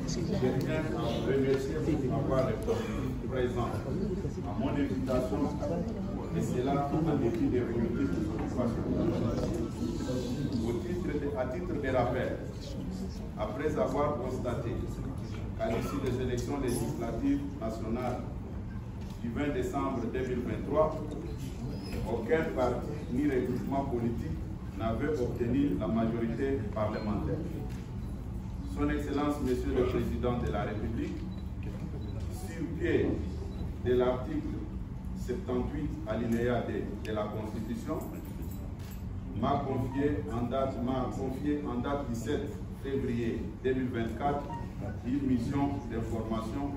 tiens à vous remercier pour avoir répondu présent à mon invitation et cela en dépit des volontés de l'occupation. À titre de rappel, après avoir constaté qu'à l'issue des élections législatives nationales du 20 décembre 2023, aucun parti ni regroupement politique n'avait obtenu la majorité parlementaire. Son Excellence, Monsieur le Président de la République, sur pied de l'article 78 alinéa D de la Constitution, m'a confié en date 17 février 2024 une mission d'information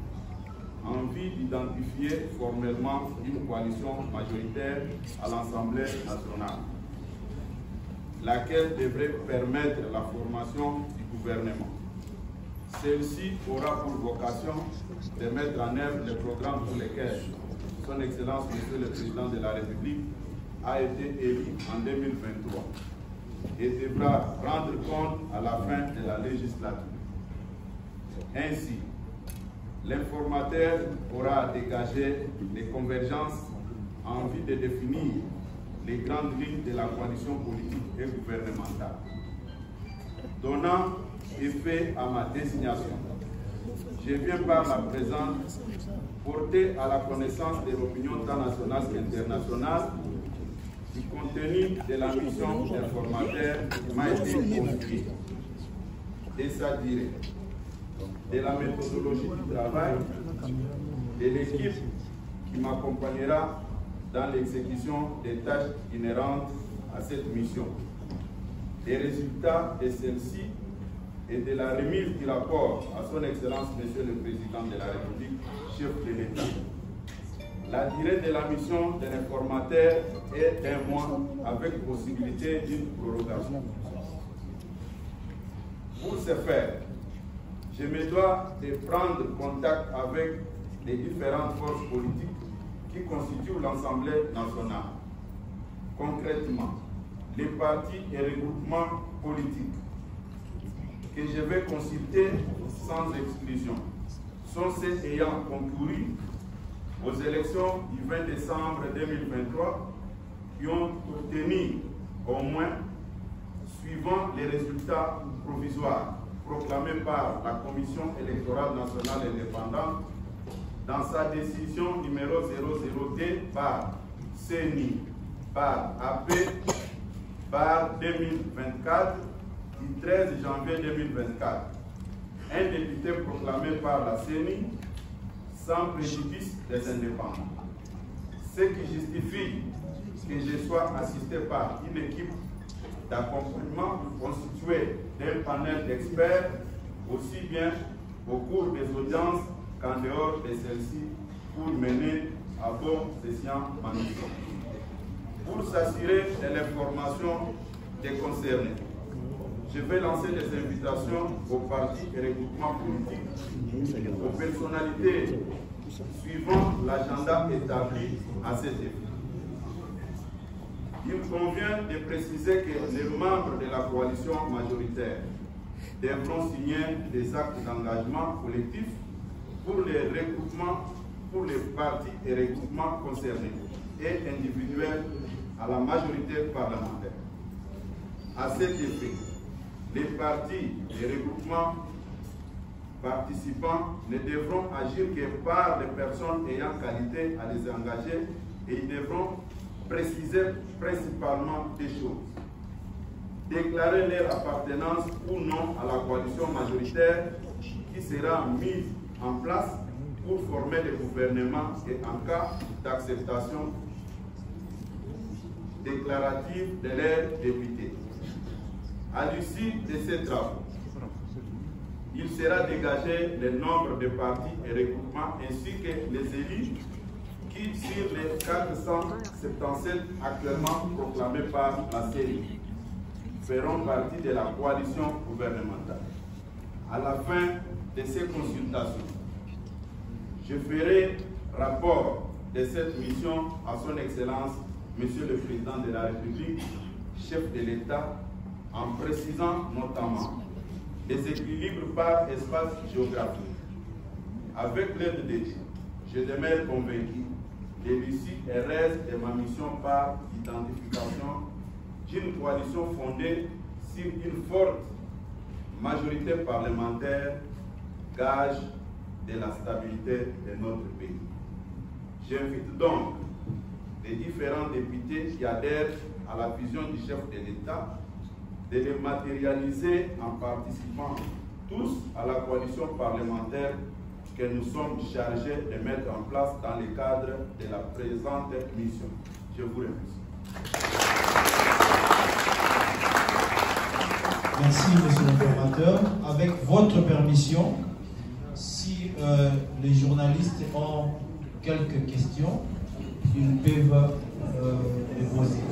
en vue d'identifier formellement une coalition majoritaire à l'Assemblée nationale, laquelle devrait permettre la formation du gouvernement. Celle-ci aura pour vocation de mettre en œuvre les programmes pour lesquels Son Excellence, Monsieur le Président de la République, a été élu en 2023 et devra rendre compte à la fin de la législature. Ainsi, l'informateur aura dégagé les convergences en vue de définir les grandes lignes de la coalition politique et gouvernementale. Donnant effet à ma désignation, je viens par la présente porter à la connaissance de l'opinion tant nationale qu'internationale du contenu de la mission d'informateur qui m'a été confiée, de sa durée, de la méthodologie du travail, de l'équipe qui m'accompagnera dans l'exécution des tâches inhérentes à cette mission, des résultats de celle-ci et de la remise du rapport à Son Excellence, Monsieur le Président de la République, chef de l'État. La durée de la mission de l'informateur est d'un mois avec possibilité d'une prorogation. Pour ce faire, je me dois de prendre contact avec les différentes forces politiques qui constituent l'Assemblée nationale. Concrètement, les partis et regroupements politiques que je vais consulter sans exclusion sont ceux ayant concouru aux élections du 20 décembre 2023 qui ont obtenu au moins, suivant les résultats provisoires proclamés par la Commission électorale nationale indépendante dans sa décision numéro 00D par CENI par AP par 2024 du 13 janvier 2024. Un député proclamé par la CENI sans préjudice des indépendants. Ce qui justifie que je sois assisté par une équipe d'accompagnement constituée d'un panel d'experts, aussi bien au cours des audiences qu'en dehors de celles-ci, pour mener à bon escient ma mission. Pour s'assurer de l'information des concernés, je vais lancer des invitations aux partis et regroupements politiques, aux personnalités suivant l'agenda établi à cet effet. Il convient de préciser que les membres de la coalition majoritaire devront signer des actes d'engagement collectif pour les regroupements, pour les partis et regroupements concernés et individuels à la majorité parlementaire. À cet effet, les partis et regroupements participants ne devront agir que par les personnes ayant qualité à les engager et ils devront préciser principalement des choses. Déclarer leur appartenance ou non à la coalition majoritaire qui sera mise en place pour former le gouvernement et en cas d'acceptation déclarative de leurs députés. À l'issue de ces travaux, il sera dégagé le nombre de partis et regroupements ainsi que les élus qui, sur les 477 actuellement proclamés par la CENI, feront partie de la coalition gouvernementale. À la fin de ces consultations, je ferai rapport de cette mission à Son Excellence, Monsieur le Président de la République, chef de l'État, en précisant notamment déséquilibre par espace géographique. Avec l'aide de Dieu, je demeure convaincu que l'issue reste de ma mission par l'identification d'une coalition fondée sur une forte majorité parlementaire, gage de la stabilité de notre pays. J'invite donc les différents députés qui adhèrent à la vision du chef de l'État de les matérialiser en participant tous à la coalition parlementaire que nous sommes chargés de mettre en place dans le cadre de la présente mission. Je vous remercie. Merci, monsieur l'informateur. Avec votre permission, si les journalistes ont quelques questions, ils peuvent les poser.